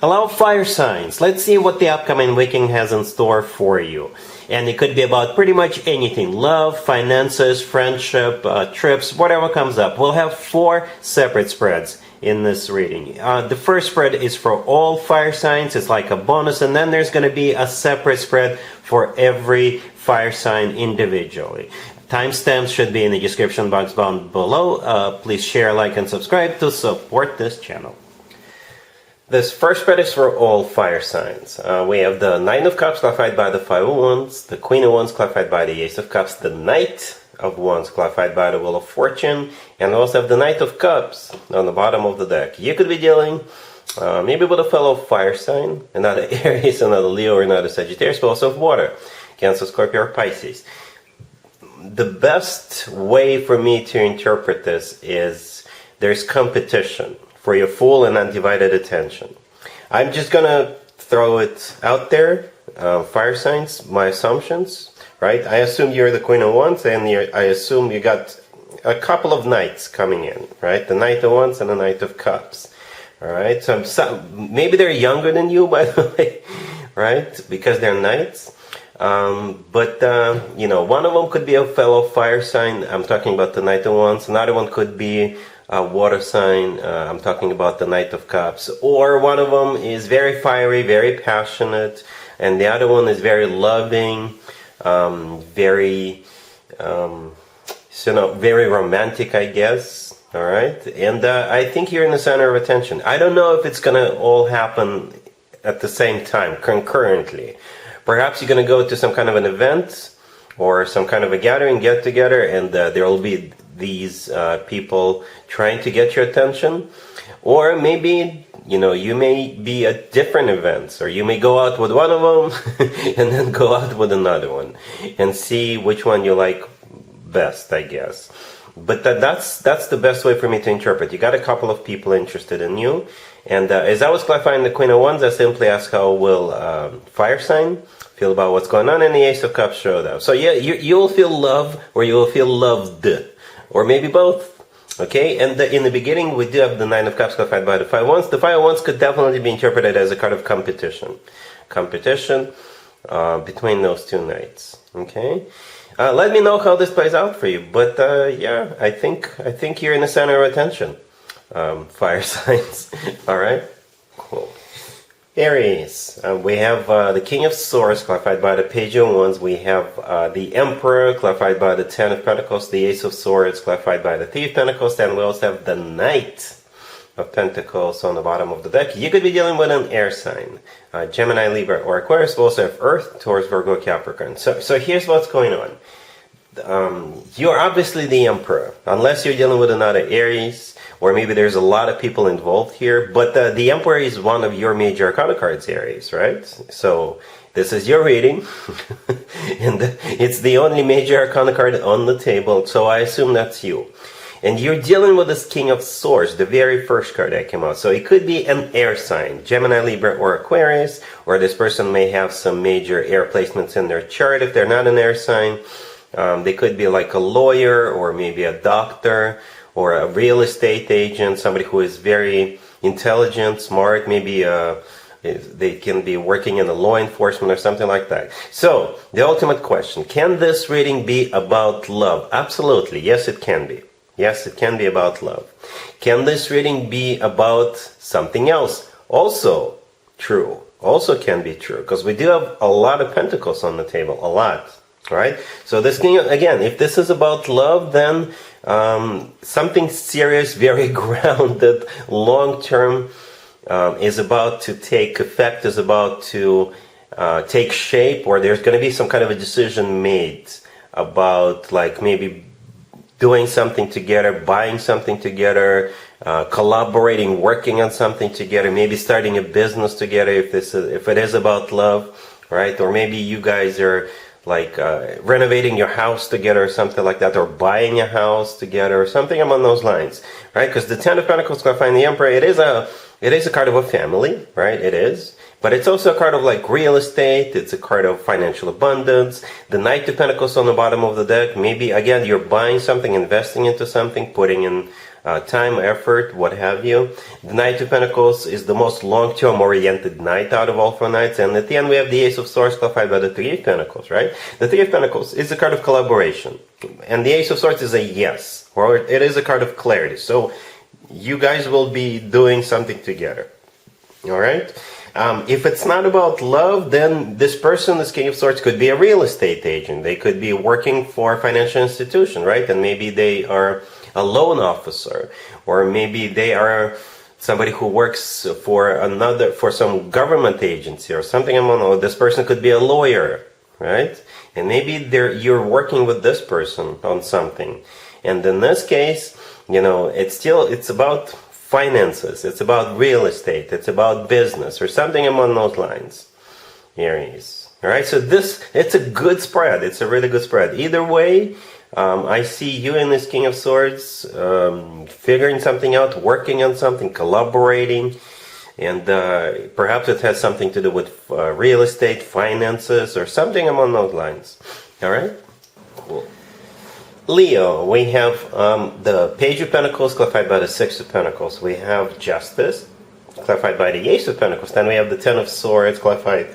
Hello, fire signs. Let's see what the upcoming weekend has in store for you. And it could be about pretty much anything. Love, finances, friendship, trips, whatever comes up. We'll have 4 separate spreads in this reading. The first spread is for all fire signs. It's like a bonus. And then there's going to be a separate spread for every fire sign individually. Timestamps should be in the description box down below. Please share, like, and subscribe to support this channel. This first spread is for all fire signs. We have the Nine of Cups clarified by the Five of Wands, the Queen of Wands clarified by the Ace of Cups, the Knight of Wands clarified by the Wheel of Fortune, and we also have the Knight of Cups on the bottom of the deck. You could be dealing maybe with a fellow fire sign, another Aries, another Leo, or another Sagittarius, but also of water, Cancer, Scorpio, or Pisces. The best way for me to interpret this is there's competition for your full and undivided attention. I'm just gonna throw it out there, fire signs, my assumptions, right? I assume you're the Queen of Wands, and I assume you got a couple of knights coming in, right? The Knight of Wands and the Knight of Cups, all right? So maybe they're younger than you, by the way, right? Because they're knights. You know, one of them could be a fellow fire sign. I'm talking about the Knight of Wands. Another one could be a water sign. I'm talking about the Knight of Cups. Or one of them is very fiery, very passionate, and the other one is very loving, very romantic, I guess. All right, and I think you're in the center of attention. I don't know if it's gonna all happen at the same time, concurrently. Perhaps you're gonna go to some kind of an event or some kind of a gathering, get together, and there will be these people trying to get your attention. Or maybe, you know, you may be at different events, or you may go out with one of them and then go out with another one and see which one you like best, I guess. But that's the best way for me to interpret. You got a couple of people interested in you, and as I was clarifying the Queen of Wands, I simply asked how will fire sign feel about what's going on, and the Ace of Cups showed up. So yeah, you will feel love, or you will feel loved, or maybe both. Okay, and in the beginning we do have the Nine of Cups clarified by the Five of Wands. The Five of Wands could definitely be interpreted as a card of competition. Competition between those two knights. Okay, let me know how this plays out for you. But yeah, I think you're in the center of attention, fire signs. All right, cool. Aries, we have the King of Swords clarified by the Page of Wands. We have the Emperor clarified by the Ten of Pentacles, the Ace of Swords clarified by the Thief of Pentacles, and we also have the Knight of Pentacles on the bottom of the deck. You could be dealing with an air sign, Gemini, Libra, or Aquarius. We also have Earth, Taurus, Virgo, Capricorn. So here's what's going on. You're obviously the Emperor, unless you're dealing with another Aries, or maybe there's a lot of people involved here. But the Emperor is one of your major arcana cards, Aries, right? So this is your reading, and it's the only major arcana card on the table, so I assume that's you. And you're dealing with this King of Swords, the very first card that came out. So it could be an air sign, Gemini, Libra, or Aquarius, or this person may have some major air placements in their chart. If they're not an air sign, they could be like a lawyer, or maybe a doctor, or a real estate agent, somebody who is very intelligent, smart, maybe they can be working in the law enforcement or something like that. So, the ultimate question, can this reading be about love? Absolutely, yes it can be. Yes, it can be about love. Can this reading be about something else? Also true, also can be true, because we do have a lot of pentacles on the table, a lot. Right? So this king, again, if this is about love, then something serious, very grounded, long-term is about to take effect, is about to take shape, or there's going to be some kind of a decision made about, like, maybe doing something together, buying something together, collaborating, working on something together, maybe starting a business together if it is about love, right? Or maybe you guys are like renovating your house together or something like that, or buying a house together or something along those lines, right? Because the Ten of Pentacles clarifying the Emperor, it is a card of a family, right? It is. But it's also a card of like real estate. It's a card of financial abundance. The Knight of Pentacles on the bottom of the deck. Maybe, again, you're buying something, investing into something, putting in time, effort, what have you. The Knight of Pentacles is the most long-term oriented knight out of all 4 knights. And at the end we have the Ace of Swords clarified by the Three of Pentacles, right? The Three of Pentacles is a card of collaboration. And the Ace of Swords is a yes, or it is a card of clarity. So you guys will be doing something together. Alright? If it's not about love, then this person, this King of Swords, could be a real estate agent. They could be working for a financial institution, right? And maybe they are a loan officer, or maybe they are somebody who works for some government agency or something. This person could be a lawyer, right? And maybe you're working with this person on something. And in this case, it's about finances, it's about real estate, it's about business, or something along those lines, Aries. All right, so it's a good spread. It's a really good spread. Either way, I see you and this King of Swords figuring something out, working on something, collaborating, and perhaps it has something to do with real estate, finances, or something along those lines. All right, cool. Leo, we have the Page of Pentacles clarified by the Six of Pentacles. We have Justice clarified by the Ace of Pentacles. Then we have the Ten of Swords clarified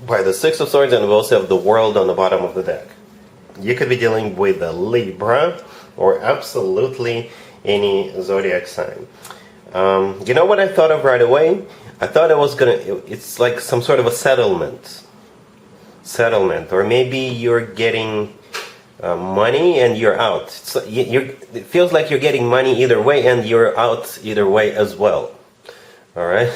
by the Six of Swords, and we also have the World on the bottom of the deck. You could be dealing with a Libra or absolutely any zodiac sign. You know what I thought of right away? I thought it's like some sort of a settlement, or maybe you're getting money and you're out. It feels like you're getting money either way and you're out either way as well. Alright?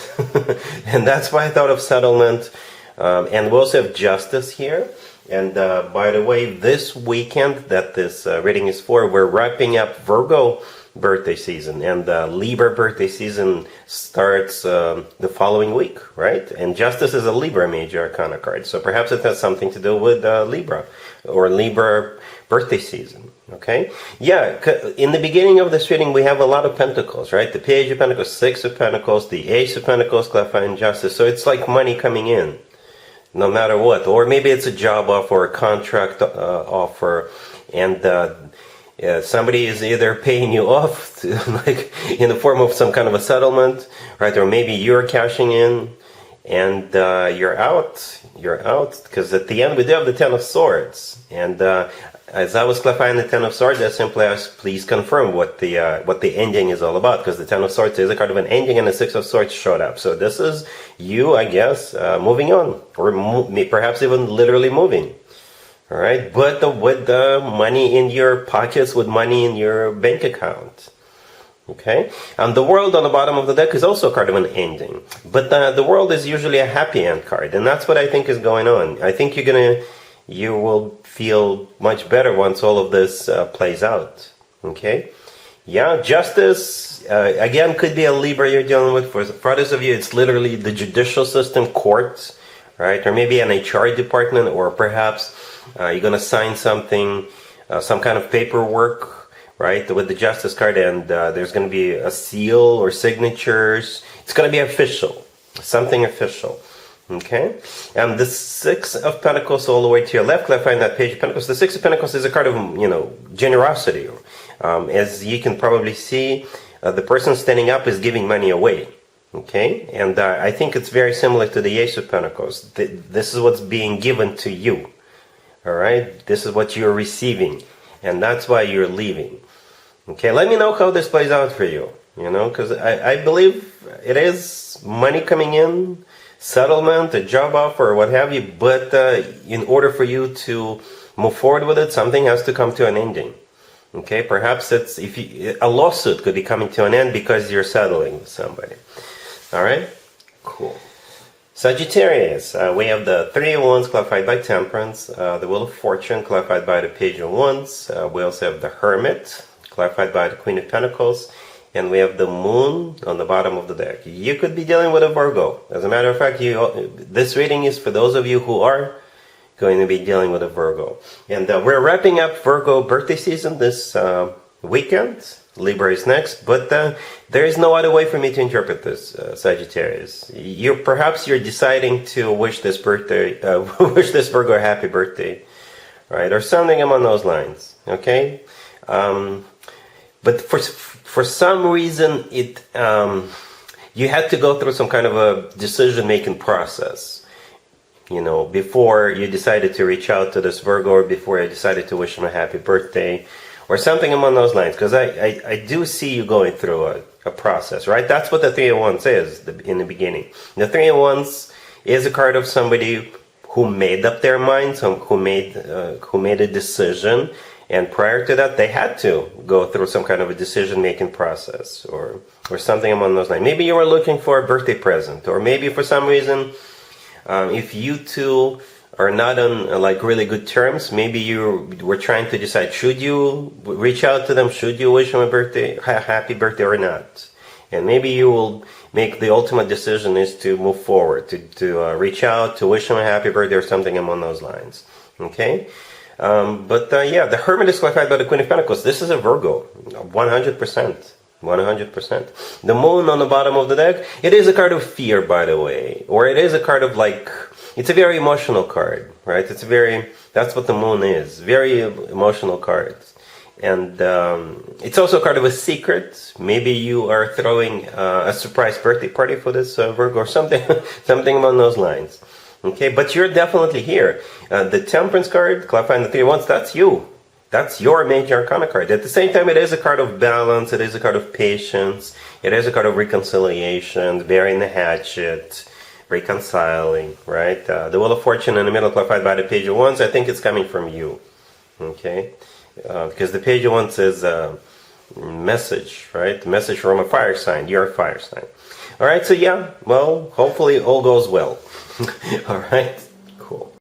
And that's why I thought of settlement. And we also have Justice here. And by the way, this weekend that this reading is for, we're wrapping up Virgo birthday season. And Libra birthday season starts the following week, right? And Justice is a Libra major arcana card. So perhaps it has something to do with Libra or Libra birthday season, okay? Yeah, in the beginning of this reading, we have a lot of pentacles, right? The Page of Pentacles, Six of Pentacles, the Ace of Pentacles, clarifying Justice. So it's like money coming in, no matter what. Or maybe it's a job offer or a contract offer, and somebody is either paying you off, like in the form of some kind of a settlement, right? Or maybe you're cashing in, and you're out, because at the end we do have the Ten of Swords. And as I was clarifying the Ten of Swords, I simply asked, please confirm what the ending is all about, because the Ten of Swords is a card of an ending, and the Six of Swords showed up. So this is you, I guess, moving on, or perhaps even literally moving. All right, but with the money in your pockets, with money in your bank account. Okay, and the World on the bottom of the deck is also a card of an ending, but the World is usually a happy end card, and that's what I think is going on. I think you will feel much better once all of this plays out. Okay, yeah, Justice again could be a Libra you're dealing with. For others of you, it's literally the judicial system, courts, right, or maybe an HR department, or perhaps you're going to sign something, some kind of paperwork, right, with the Justice card, and there's going to be a seal or signatures. It's going to be official, something official. Okay, and the Six of Pentacles all the way to your left, clarifying that Page of Pentacles. The Six of Pentacles is a card of, generosity. As you can probably see, the person standing up is giving money away. Okay, and I think it's very similar to the Ace of Pentacles. This is what's being given to you. All right, this is what you're receiving, and that's why you're leaving. Okay, let me know how this plays out for you. Because I believe it is money coming in, settlement, a job offer, or what have you. But in order for you to move forward with it, something has to come to an ending. Okay, perhaps a lawsuit could be coming to an end because you're settling with somebody. All right, cool. Sagittarius, we have the Three of Wands clarified by Temperance, the Wheel of Fortune clarified by the Page of Wands. We also have the Hermit clarified by the Queen of Pentacles, and we have the Moon on the bottom of the deck. You could be dealing with a Virgo. As a matter of fact, this reading is for those of you who are going to be dealing with a Virgo. And we're wrapping up Virgo birthday season this weekend. Libra is next, but there is no other way for me to interpret this, Sagittarius. Perhaps you're deciding to wish this Virgo a happy birthday, right, or something along those lines. Okay, But for some reason, you had to go through some kind of a decision-making process, before you decided to reach out to this Virgo, or before you decided to wish him a happy birthday, or something among those lines. Because I do see you going through a process, right? That's what the Three of Wands is in the beginning. The Three of Wands is a card of somebody who made up their minds, who made a decision, and prior to that, they had to go through some kind of a decision-making process, or something among those lines. Maybe you were looking for a birthday present, or maybe for some reason, if you two are not on like really good terms, maybe you were trying to decide, should you reach out to them, should you wish them a happy birthday or not? And maybe you will make the ultimate decision is to move forward, to reach out, to wish them a happy birthday or something among those lines. Okay? Yeah, the Hermit is clarified by the Queen of Pentacles. This is a Virgo, 100%. 100%. The Moon on the bottom of the deck, it is a card of fear, by the way. Or it is a card of it's a very emotional card, right? That's what the Moon is. Very emotional card. And it's also a card of a secret. Maybe you are throwing a surprise birthday party for this Virgo or something, something along those lines. Okay, but you're definitely here. The Temperance card, clarifying the Three of Wands, that's you. That's your major arcana card. At the same time, it is a card of balance. It is a card of patience. It is a card of reconciliation, burying the hatchet, reconciling, right? The Wheel of Fortune in the middle, clarified by the Page of Wands. I think it's coming from you. Okay? Because the Page of Wands is a message, right? Message from a fire sign. You're a fire sign. All right, so yeah, well, hopefully all goes well. All right, cool.